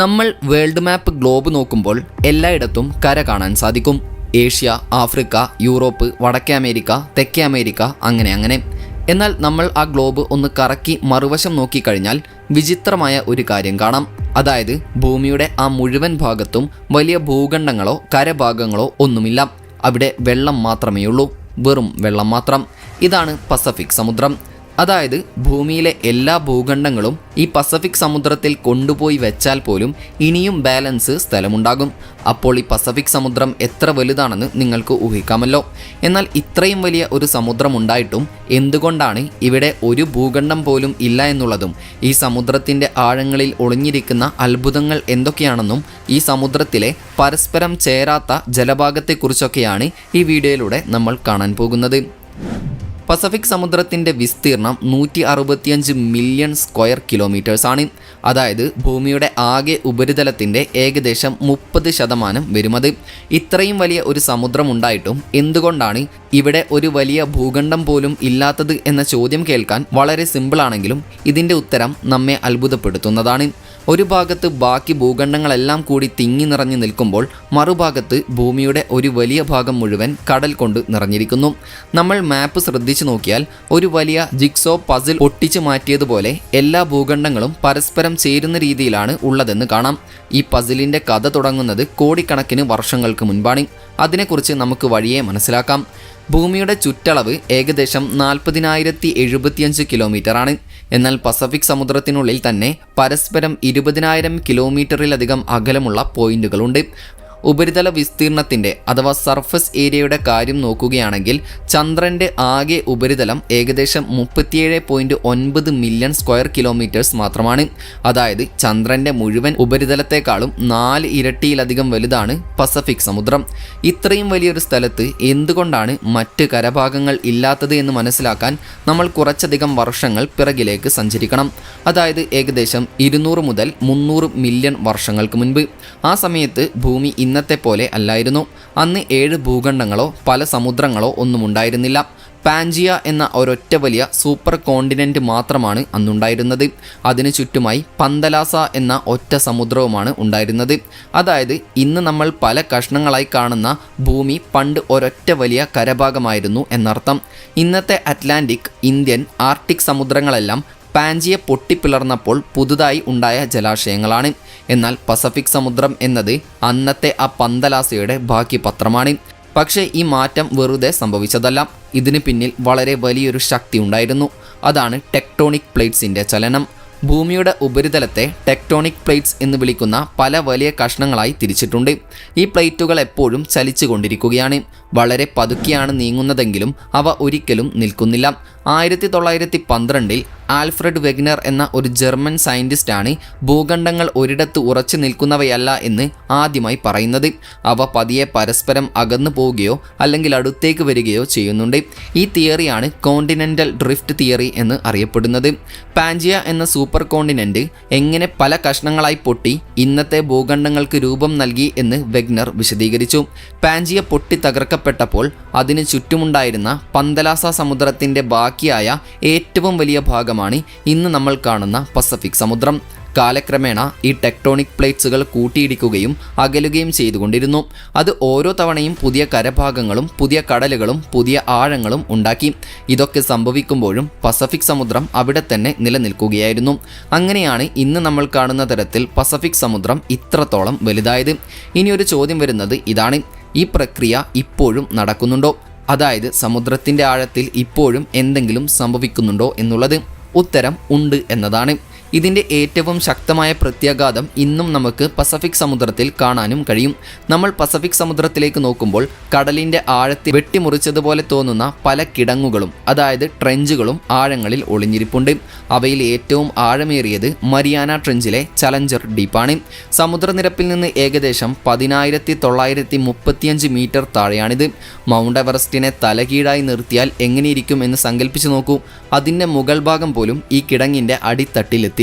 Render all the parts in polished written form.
നമ്മൾ world map globe നോക്കുമ്പോൾ എല്ലായിടത്തും കര കാണാൻ സാധിക്കും. ഏഷ്യ, ആഫ്രിക്ക, യൂറോപ്പ്, വടക്കേ അമേരിക്ക, തെക്കേ അമേരിക്ക, അങ്ങനെ. എന്നാൽ നമ്മൾ ആ ഗ്ലോബ് ഒന്ന് കറക്കി മറുവശം നോക്കിക്കഴിഞ്ഞാൽ വിചിത്രമായ ഒരു കാര്യം കാണാം. അതായത് ഭൂമിയുടെ ആ മുഴുവൻ ഭാഗത്തും വലിയ ഭൂഖണ്ഡങ്ങളോ കരഭാഗങ്ങളോ ഒന്നുമില്ല. അവിടെ വെള്ളം മാത്രമേയുള്ളൂ, വെറും വെള്ളം മാത്രം. ഇതാണ് പസഫിക് സമുദ്രം. അതായത് ഭൂമിയിലെ എല്ലാ ഭൂഖണ്ഡങ്ങളും ഈ പസഫിക് സമുദ്രത്തിൽ കൊണ്ടുപോയി വെച്ചാൽ പോലും ഇനിയും ബാലൻസ് സ്ഥലമുണ്ടാകും. അപ്പോൾ ഈ പസഫിക് സമുദ്രം എത്ര വലുതാണെന്ന് നിങ്ങൾക്ക് ഊഹിക്കാമല്ലോ. എന്നാൽ ഇത്രയും വലിയ ഒരു സമുദ്രം ഉണ്ടായിട്ടും എന്തുകൊണ്ടാണ് ഇവിടെ ഒരു ഭൂഖണ്ഡം പോലും ഇല്ല എന്നുള്ളതും ഈ സമുദ്രത്തിൻ്റെ ആഴങ്ങളിൽ ഒളിഞ്ഞിരിക്കുന്ന അത്ഭുതങ്ങൾ എന്തൊക്കെയാണെന്നും ഈ സമുദ്രത്തിലെ പരസ്പരം ചേരാത്ത ജലഭാഗത്തെക്കുറിച്ചൊക്കെയാണ് ഈ വീഡിയോയിലൂടെ നമ്മൾ കാണാൻ പോകുന്നത്. പസഫിക് സമുദ്രത്തിൻ്റെ വിസ്തീർണം 165 മില്യൺ സ്ക്വയർ കിലോമീറ്റേഴ്സ് ആണ്. അതായത് ഭൂമിയുടെ ആകെ ഉപരിതലത്തിൻ്റെ ഏകദേശം 30% വരുമത്. ഇത്രയും വലിയ ഒരു സമുദ്രം ഉണ്ടായിട്ടും എന്തുകൊണ്ടാണ് ഇവിടെ ഒരു വലിയ ഭൂഖണ്ഡം പോലും ഇല്ലാത്തത് എന്ന ചോദ്യം കേൾക്കാൻ വളരെ സിമ്പിളാണെങ്കിലും ഇതിൻ്റെ ഉത്തരം നമ്മെ അത്ഭുതപ്പെടുത്തുന്നതാണ്. ഒരു ഭാഗത്ത് ബാക്കി ഭൂഖണ്ഡങ്ങളെല്ലാം കൂടി തിങ്ങി നിറഞ്ഞു നിൽക്കുമ്പോൾ മറുഭാഗത്ത് ഭൂമിയുടെ ഒരു വലിയ ഭാഗം മുഴുവൻ കടൽ കൊണ്ട് നിറഞ്ഞിരിക്കുന്നു. നമ്മൾ മാപ്പ് ശ്രദ്ധിച്ചു നോക്കിയാൽ ഒരു വലിയ ജിഗ്സോ പസിൽ ഒട്ടിച്ചു മാറ്റിയതുപോലെ എല്ലാ ഭൂഖണ്ഡങ്ങളും പരസ്പരം ചേരുന്ന രീതിയിലാണ് ഉള്ളതെന്ന് കാണാം. ഈ പസിലിൻ്റെ കഥ തുടങ്ങുന്നത് കോടിക്കണക്കിന് വർഷങ്ങൾക്ക് മുൻപാണ്. അതിനെക്കുറിച്ച് നമുക്ക് വഴിയെ മനസ്സിലാക്കാം. ഭൂമിയുടെ ചുറ്റളവ് ഏകദേശം 40,075 കിലോമീറ്റർ ആണ്. എന്നാൽ പസഫിക് സമുദ്രത്തിനുള്ളിൽ തന്നെ പരസ്പരം 20,000 കിലോമീറ്ററിലധികം അകലമുള്ള പോയിന്റുകളുണ്ട്. ഉപരിതല വിസ്തീർണത്തിൻ്റെ അഥവാ സർഫസ് ഏരിയയുടെ കാര്യം നോക്കുകയാണെങ്കിൽ ചന്ദ്രൻ്റെ ആകെ ഉപരിതലം ഏകദേശം 37.9 മില്യൺ സ്ക്വയർ കിലോമീറ്റേഴ്സ് മാത്രമാണ്. അതായത് ചന്ദ്രൻ്റെ മുഴുവൻ ഉപരിതലത്തെക്കാളും 4 ഇരട്ടിയിലധികം വലുതാണ് പസഫിക് സമുദ്രം. ഇത്രയും വലിയൊരു സ്ഥലത്ത് എന്തുകൊണ്ടാണ് മറ്റ് കരഭാഗങ്ങൾ ഇല്ലാത്തത് എന്ന് മനസ്സിലാക്കാൻ നമ്മൾ കുറച്ചധികം വർഷങ്ങൾ പിറകിലേക്ക് സഞ്ചരിക്കണം. അതായത് ഏകദേശം 200 മുതൽ 300 മില്യൺ വർഷങ്ങൾക്ക് മുൻപ്. ആ സമയത്ത് ഭൂമി ഇന്നത്തെ പോലെ അല്ലായിരുന്നു. അന്ന് 7 ഭൂഖണ്ഡങ്ങളോ പല സമുദ്രങ്ങളോ ഒന്നും ഉണ്ടായിരുന്നില്ല. പാൻജിയ എന്ന ഒരൊറ്റ വലിയ സൂപ്പർ കോണ്ടിനെൻ്റ് മാത്രമാണ് അന്നുണ്ടായിരുന്നത്. അതിനു ചുറ്റുമായി പന്തലാസ എന്ന ഒറ്റ സമുദ്രവുമാണ് ഉണ്ടായിരുന്നത്. അതായത് ഇന്ന് നമ്മൾ പല കഷ്ണങ്ങളായി കാണുന്ന ഭൂമി പണ്ട് ഒരൊറ്റ വലിയ കരഭാഗമായിരുന്നു എന്നർത്ഥം. ഇന്നത്തെ അറ്റ്ലാന്റിക്, ഇന്ത്യൻ, ആർട്ടിക് സമുദ്രങ്ങളെല്ലാം പാൻജിയ പൊട്ടിപ്പിളർന്നപ്പോൾ പുതുതായി ഉണ്ടായ ജലാശയങ്ങളാണ്. എന്നാൽ പസഫിക് സമുദ്രം എന്നത് അന്നത്തെ ആ പന്തലാസയുടെ ബാക്കി പത്രമാണ്. പക്ഷേ ഈ മാറ്റം വെറുതെ സംഭവിച്ചതല്ല. ഇതിന് പിന്നിൽ വളരെ വലിയൊരു ശക്തി ഉണ്ടായിരുന്നു. അതാണ് ടെക്ടോണിക് പ്ലേറ്റ്സിൻ്റെ ചലനം. ഭൂമിയുടെ ഉപരിതലത്തെ ടെക്ടോണിക് പ്ലേറ്റ്സ് എന്ന് വിളിക്കുന്ന പല വലിയ കഷ്ണങ്ങളായി തിരിച്ചിട്ടുണ്ട്. ഈ പ്ലേറ്റുകൾ എപ്പോഴും ചലിച്ചു കൊണ്ടിരിക്കുകയാണ്. വളരെ പതുക്കെയാണ് നീങ്ങുന്നതെങ്കിലും അവ ഒരിക്കലും നിൽക്കുന്നില്ല. 1912 ആൽഫ്രഡ് വെഗ്നർ എന്ന ഒരു ജർമ്മൻ സയൻറ്റിസ്റ്റാണ് ഭൂഖണ്ഡങ്ങൾ ഒരിടത്ത് ഉറച്ചു നിൽക്കുന്നവയല്ല എന്ന് ആദ്യമായി പറയുന്നത്. അവ പതിയെ പരസ്പരം അകന്നു പോവുകയോ അല്ലെങ്കിൽ അടുത്തേക്ക് വരികയോ ചെയ്യുന്നുണ്ട്. ഈ തിയറിയാണ് കോണ്ടിനെൻ്റൽ ഡ്രിഫ്റ്റ് തിയറി എന്ന് അറിയപ്പെടുന്നത്. പാൻജിയ എന്ന സൂപ്പർ കോണ്ടിനെൻ്റ് എങ്ങനെ പല കഷ്ണങ്ങളായി പൊട്ടി ഇന്നത്തെ ഭൂഖണ്ഡങ്ങൾക്ക് രൂപം നൽകി എന്ന് വെഗ്നർ വിശദീകരിച്ചു. പാൻജിയ പൊട്ടി തകർക്കപ്പെട്ടപ്പോൾ അതിന് ചുറ്റുമുണ്ടായിരുന്ന പന്തലാസ സമുദ്രത്തിൻ്റെ ബാക്കിയായ ഏറ്റവും വലിയ ഭാഗമാണ് ഇന്ന് നമ്മൾ കാണുന്ന പസഫിക് സമുദ്രം. കാലക്രമേണ ഈ ടെക്ടോണിക് പ്ലേറ്റ്സുകൾ കൂട്ടിയിടിക്കുകയും അകലുകയും ചെയ്തുകൊണ്ടിരുന്നു. അത് ഓരോ തവണയും പുതിയ കരഭാഗങ്ങളും പുതിയ കടലുകളും പുതിയ ആഴങ്ങളും ഉണ്ടാക്കി. ഇതൊക്കെ സംഭവിക്കുമ്പോഴും പസഫിക് സമുദ്രം അവിടെ തന്നെ നിലനിൽക്കുകയായിരുന്നു. അങ്ങനെയാണ് ഇന്ന് നമ്മൾ കാണുന്ന തരത്തിൽ പസഫിക് സമുദ്രം ഇത്രത്തോളം വലുതായത്. ഇനിയൊരു ചോദ്യം വരുന്നത് ഇതാണ്: ഈ പ്രക്രിയ ഇപ്പോഴും നടക്കുന്നുണ്ടോ? അതായത് സമുദ്രത്തിൻ്റെ ആഴത്തിൽ ഇപ്പോഴും എന്തെങ്കിലും സംഭവിക്കുന്നുണ്ടോ എന്നുള്ളത്? ഉത്തരം ഉണ്ട് എന്നതാണ്. ഇതിൻ്റെ ഏറ്റവും ശക്തമായ പ്രത്യാഘാതം ഇന്നും നമുക്ക് പസഫിക് സമുദ്രത്തിൽ കാണാനും കഴിയും. നമ്മൾ പസഫിക് സമുദ്രത്തിലേക്ക് നോക്കുമ്പോൾ കടലിൻ്റെ ആഴത്തിൽ വെട്ടിമുറിച്ചതുപോലെ തോന്നുന്ന പല കിടങ്ങുകളും, അതായത് ട്രെഞ്ചുകളും ആഴങ്ങളിൽ ഒളിഞ്ഞിരിപ്പുണ്ട്. അവയിൽ ഏറ്റവും ആഴമേറിയത് മരിയാന ട്രെഞ്ചിലെ ചലഞ്ചർ ഡീപ്പാണ്. സമുദ്രനിരപ്പിൽ നിന്ന് ഏകദേശം 10,935 മീറ്റർ താഴെയാണിത്. മൗണ്ട് എവറസ്റ്റിനെ തലകീഴായി നിർത്തിയാൽ എങ്ങനെയിരിക്കും എന്ന് സങ്കല്പിച്ചു നോക്കൂ. അതിൻ്റെ മുകൾ ഭാഗം പോലും ഈ കിടങ്ങിൻ്റെ അടിത്തട്ടിലെത്തി.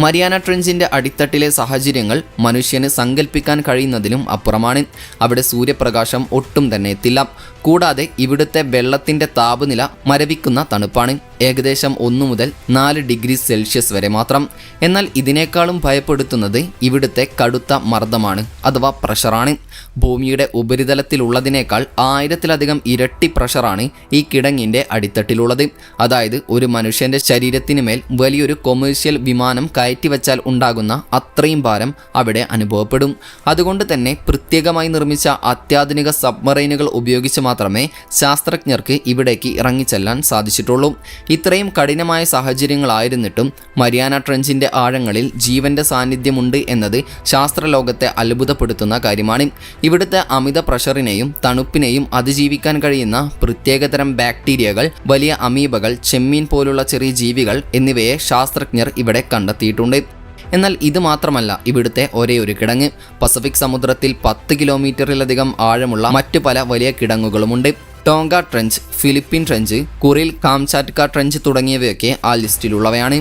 മരിയാന ട്രെഞ്ചിൻ്റെ അടിത്തട്ടിലെ സാഹചര്യങ്ങൾ മനുഷ്യന് സങ്കല്പിക്കാൻ കഴിയുന്നതിലും അപ്പുറമാണ്. അവിടെ സൂര്യപ്രകാശം ഒട്ടും തന്നെ എത്തില്ല. കൂടാതെ ഇവിടുത്തെ വെള്ളത്തിൻ്റെ താപനില മരവിക്കുന്ന തണുപ്പാണ്. ഏകദേശം 1 മുതൽ 4 ഡിഗ്രി സെൽഷ്യസ് വരെ മാത്രം. എന്നാൽ ഇതിനേക്കാളും ഭയപ്പെടുത്തുന്നത് ഇവിടുത്തെ കടുത്ത മർദ്ദമാണ്, അഥവാ പ്രഷറാണ്. ഭൂമിയുടെ ഉപരിതലത്തിലുള്ളതിനേക്കാൾ 1000-ലധികം ഇരട്ടി പ്രഷറാണ് ഈ കിടങ്ങിൻ്റെ അടിത്തട്ടിലുള്ളത്. അതായത് ഒരു മനുഷ്യൻ്റെ ശരീരത്തിന് മേൽ വലിയൊരു കൊമേഴ്ഷ്യൽ വിമാനം കയറ്റിവെച്ചാൽ ഉണ്ടാകുന്ന അത്രയും ഭാരം അവിടെ അനുഭവപ്പെടും. അതുകൊണ്ട് തന്നെ പ്രത്യേകമായി നിർമ്മിച്ച അത്യാധുനിക സബ്മറൈനുകൾ ഉപയോഗിച്ച് മാത്രമേ ശാസ്ത്രജ്ഞർക്ക് ഇവിടേക്ക് ഇറങ്ങിച്ചെല്ലാൻ സാധിച്ചിട്ടുള്ളൂ. ഇത്രയും കഠിനമായ സാഹചര്യങ്ങളായിരുന്നിട്ടും മരിയാന ട്രെഞ്ചിൻ്റെ ആഴങ്ങളിൽ ജീവൻ്റെ സാന്നിധ്യമുണ്ട് എന്നത് ശാസ്ത്രലോകത്തെ അത്ഭുതപ്പെടുത്തുന്ന കാര്യമാണ്. ഇവിടുത്തെ അമിത പ്രഷറിനെയും തണുപ്പിനെയും അതിജീവിക്കാൻ കഴിയുന്ന പ്രത്യേകതരം ബാക്ടീരിയകൾ, വലിയ അമീബകൾ, ചെമ്മീൻ പോലുള്ള ചെറിയ ജീവികൾ എന്നിവയെ ശാസ്ത്രജ്ഞർ ഇവിടെ കണ്ടെത്തിയിട്ടുണ്ട്. എന്നാൽ ഇത് മാത്രമല്ല ഇവിടുത്തെ ഒരേ ഒരു കിടങ്ങ്. പസഫിക് സമുദ്രത്തിൽ 10 കിലോമീറ്ററിലധികം ആഴമുള്ള മറ്റു പല വലിയ കിടങ്ങുകളുമുണ്ട്. Tonga trench, Philippine trench, Kuril Kamchatka trench തുടങ്ങിയവയൊക്കെ ആ ലിസ്റ്റിലുള്ളവയാണ്.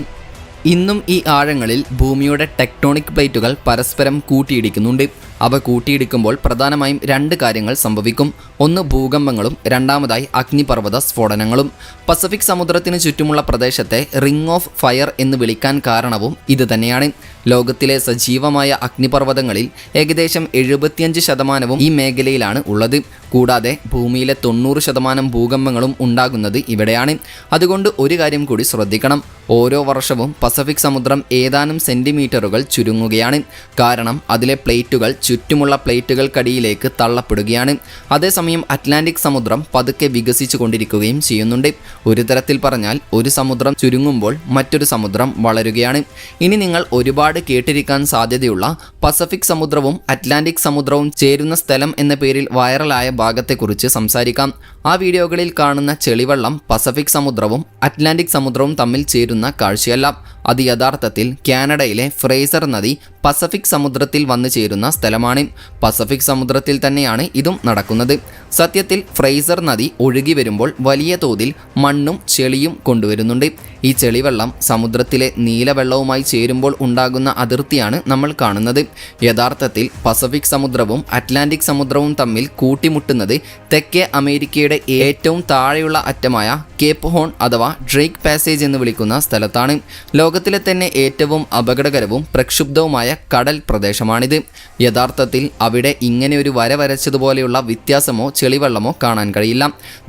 ഇന്നും ഈ ആഴങ്ങളിൽ ഭൂമിയുടെ ടെക്ടോണിക് പ്ലേറ്റുകൾ പരസ്പരം കൂട്ടിയിടിക്കുന്നുണ്ട്. അവ കൂട്ടിയിടിക്കുമ്പോൾ പ്രധാനമായും 2 കാര്യങ്ങൾ സംഭവിക്കും. ഒന്ന് ഭൂകമ്പങ്ങളും, രണ്ടാമതായി അഗ്നിപർവ്വത സ്ഫോടനങ്ങളും. പസഫിക് സമുദ്രത്തിന് ചുറ്റുമുള്ള പ്രദേശത്തെ റിംഗ് ഓഫ് ഫയർ എന്ന് വിളിക്കാൻ കാരണവും ഇത് തന്നെയാണ്. ലോകത്തിലെ സജീവമായ അഗ്നിപർവ്വതങ്ങളിൽ ഏകദേശം 75% ഈ മേഖലയിലാണ് ഉള്ളത്. കൂടാതെ ഭൂമിയിലെ 90% ഭൂകമ്പങ്ങളും ഉണ്ടാകുന്നത് ഇവിടെയാണ്. അതുകൊണ്ട് ഒരു കാര്യം കൂടി ശ്രദ്ധിക്കണം. ഓരോ വർഷവും പസഫിക് സമുദ്രം ഏതാനും സെൻറ്റിമീറ്ററുകൾ ചുരുങ്ങുകയാണ്. കാരണം അതിലെ പ്ലേറ്റുകൾ ചുറ്റുമുള്ള പ്ലേറ്റുകൾക്കടിയിലേക്ക് തള്ളപ്പെടുകയാണ്. അതേസമയം അറ്റ്ലാന്റിക് സമുദ്രം പതുക്കെ വികസിച്ചു കൊണ്ടിരിക്കുകയും ചെയ്യുന്നുണ്ട്. ഒരു തരത്തിൽ പറഞ്ഞാൽ ഒരു സമുദ്രം ചുരുങ്ങുമ്പോൾ മറ്റൊരു സമുദ്രം വളരുകയാണ്. ഇനി നിങ്ങൾ ഒരുപാട് കേട്ടിരിക്കാൻ സാധ്യതയുള്ള പസഫിക് സമുദ്രവും അറ്റ്ലാന്റിക് സമുദ്രവും ചേരുന്ന സ്ഥലം എന്ന പേരിൽ വൈറലായ ഭാഗത്തെക്കുറിച്ച് സംസാരിക്കാം. ആ വീഡിയോകളിൽ കാണുന്ന ചെളിവെള്ളം പസഫിക് സമുദ്രവും അറ്റ്ലാന്റിക് സമുദ്രവും തമ്മിൽ ചേരുന്ന കാഴ്ചയല്ല. അത് യഥാർത്ഥത്തിൽ കാനഡയിലെ ഫ്രേസർ നദി പസഫിക് സമുദ്രത്തിൽ വന്നു ചേരുന്ന സ്ഥലമാണ്. പസഫിക് സമുദ്രത്തിൽ തന്നെയാണ് ഇതും നടക്കുന്നത്. സത്യത്തിൽ ഫ്രേസർ നദി ഒഴുകി വരുമ്പോൾ വലിയ തോതിൽ മണ്ണും ചെളിയും കൊണ്ടുവരുന്നുണ്ട്. ഈ ചെളിവെള്ളം സമുദ്രത്തിലെ നീലവെള്ളവുമായി ചേരുമ്പോൾ ഉണ്ടാകുന്ന അതിർത്തിയാണ് നമ്മൾ കാണുന്നത്. യഥാർത്ഥത്തിൽ പസഫിക് സമുദ്രവും അറ്റ്ലാന്റിക് സമുദ്രവും തമ്മിൽ കൂട്ടിമുട്ടുന്നത് തെക്കേ അമേരിക്കയുടെ ഏറ്റവും താഴെയുള്ള അറ്റമായ കേപ്പ് ഹോൺ അഥവാ ഡ്രേക്ക് പാസേജ് എന്ന് വിളിക്കുന്ന സ്ഥലത്താണ്. ലോകത്തിലെ തന്നെ ഏറ്റവും അപകടകരവും പ്രക്ഷുബ്ധവുമായ കടൽ പ്രദേശമാണിത്. യഥാർത്ഥത്തിൽ അവിടെ ഇങ്ങനെ ഒരു വര വരച്ചതുപോലെയുള്ള വ്യത്യാസമോ ചെളിവെള്ളമോ കാണാൻ കഴിയില്ല.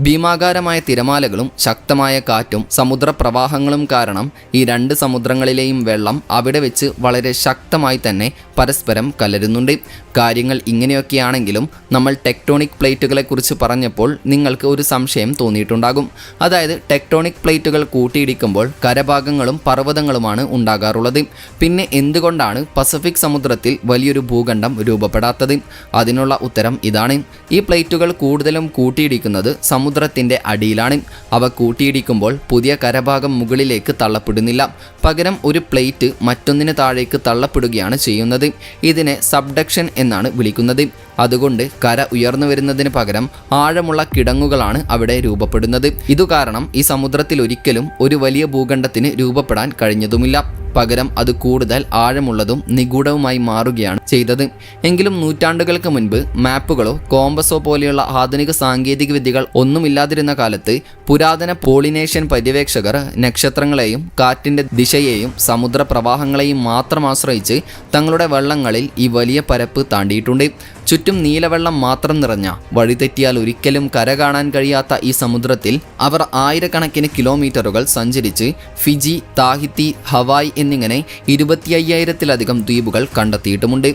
ഭീമാകാരമായ തിരമാലകളും ശക്തമായ കാറ്റും സമുദ്രപ്രവാഹങ്ങളും കാരണം ഈ 2 സമുദ്രങ്ങളിലെയും വെള്ളം അവിടെ വെച്ച് വളരെ ശക്തമായി തന്നെ പരസ്പരം കലരുന്നുണ്ട്. കാര്യങ്ങൾ ഇങ്ങനെയൊക്കെയാണെങ്കിലും നമ്മൾ ടെക്ടോണിക് പ്ലേറ്റുകളെ കുറിച്ച് പറഞ്ഞപ്പോൾ നിങ്ങൾക്ക് ഒരു സംശയം തോന്നിയിട്ടുണ്ടാകും. അതായത് ടെക്ടോണിക് പ്ലേറ്റുകൾ കൂട്ടിയിടിക്കുമ്പോൾ കരഭാഗങ്ങളും പർവ്വതങ്ങളുമാണ് ഉണ്ടാകാറുള്ളത്. പിന്നെ എന്തുകൊണ്ടാണ് പസഫിക് സമുദ്രത്തിൽ വലിയൊരു ഭൂഖണ്ഡം രൂപപ്പെടാത്തത്? അതിനുള്ള ഉത്തരം ഇതാണ്. ഈ പ്ലേറ്റുകൾ കൂടുതലും കൂട്ടിയിടിക്കുന്നത് സമുദ്രത്തിൻ്റെ അടിയിലാണ്. അവ കൂട്ടിയിടിക്കുമ്പോൾ പുതിയ കരഭാഗം മുകളിലേക്ക് തള്ളപ്പെടുന്നില്ല. പകരം ഒരു പ്ലേറ്റ് മറ്റൊന്നിന് താഴേക്ക് തള്ളപ്പെടുകയാണ് ചെയ്യുന്നത്. ഇതിനെ സബ്ഡക്ഷൻ എന്നാണ് വിളിക്കുന്നത്. അതുകൊണ്ട് കര ഉയർന്നു വരുന്നതിന് പകരം ആഴമുള്ള കിടങ്ങുകളാണ് അവിടെ രൂപപ്പെടുന്നത്. ഇതുകാരണം ഈ സമുദ്രത്തിൽ ഒരിക്കലും ഒരു വലിയ ഭൂഖണ്ഡത്തിന് രൂപപ്പെടാൻ കഴിഞ്ഞതുമില്ല. പകരം അത് കൂടുതൽ ആഴമുള്ളതും നിഗൂഢവുമായി മാറുകയാണ് ചെയ്തത്. എങ്കിലും നൂറ്റാണ്ടുകൾക്ക് മുൻപ് മാപ്പുകളോ കോമ്പസോ പോലെയുള്ള ആധുനിക സാങ്കേതിക വിദ്യകൾ ഒന്നുമില്ലാതിരുന്ന കാലത്ത് പുരാതന പോളിനേഷ്യൻ പര്യവേക്ഷകർ നക്ഷത്രങ്ങളെയും കാറ്റിൻ്റെ ദിശയെയും സമുദ്ര പ്രവാഹങ്ങളെയും മാത്രം ആശ്രയിച്ച് തങ്ങളുടെ വള്ളങ്ങളിൽ ഈ വലിയ പരപ്പ് താണ്ടിയിട്ടുണ്ട്. ചുറ്റും നീലവെള്ളം മാത്രം നിറഞ്ഞ വഴിതെറ്റിയാൽ ഒരിക്കലും കര കാണാൻ കഴിയാത്ത ഈ സമുദ്രത്തിൽ അവർ ആയിരക്കണക്കിന് കിലോമീറ്ററുകൾ സഞ്ചരിച്ച് ഫിജി, താഹിത്തി, ഹവായ് എന്നിങ്ങനെ 25,000-ലധികം ദ്വീപുകൾ കണ്ടെത്തിയിട്ടുമുണ്ട്.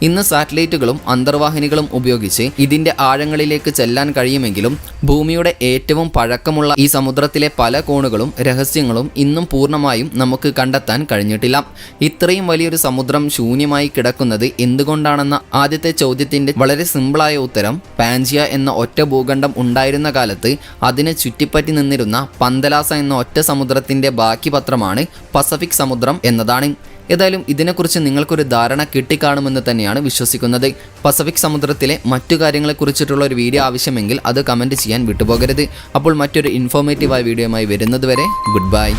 ഇന്ന് സാറ്റലൈറ്റുകളും അന്തർവാഹിനികളും ഉപയോഗിച്ച് ഇതിൻ്റെ ആഴങ്ങളിലേക്ക് ചെല്ലാൻ കഴിയുമെങ്കിലും ഭൂമിയുടെ ഏറ്റവും പഴക്കമുള്ള ഈ സമുദ്രത്തിലെ പല കോണുകളും രഹസ്യങ്ങളും ഇന്നും പൂർണ്ണമായും നമുക്ക് കണ്ടെത്താൻ കഴിഞ്ഞിട്ടില്ല. ഇത്രയും വലിയൊരു സമുദ്രം ശൂന്യമായി കിടക്കുന്നത് എന്തുകൊണ്ടാണെന്ന ആദ്യത്തെ ചോദ്യത്തിൻ്റെ വളരെ സിമ്പിളായ ഉത്തരം പാൻജിയ എന്ന ഒറ്റ ഭൂഖണ്ഡം ഉണ്ടായിരുന്ന കാലത്ത് അതിനെ ചുറ്റിപ്പറ്റി നിന്നിരുന്ന പന്തലാസ എന്ന ഒറ്റ സമുദ്രത്തിൻ്റെ ബാക്കി പത്രമാണ് പസഫിക് സമുദ്രം എന്നതാണ്. ഏതായാലും ഇതിനെക്കുറിച്ച് നിങ്ങൾക്കൊരു ധാരണ കിട്ടിക്കാണുമെന്ന് തന്നെയാണ് വിശ്വസിക്കുന്നത്. പസഫിക് സമുദ്രത്തിലെ മറ്റു കാര്യങ്ങളെക്കുറിച്ചിട്ടുള്ള ഒരു വീഡിയോ ആവശ്യമെങ്കിൽ അത് കമൻറ്റ് ചെയ്യാൻ വിട്ടുപോകരുത്. അപ്പോൾ മറ്റൊരു ഇൻഫോർമേറ്റീവായ വീഡിയോയുമായി വരുന്നത് വരെ ഗുഡ് ബൈ.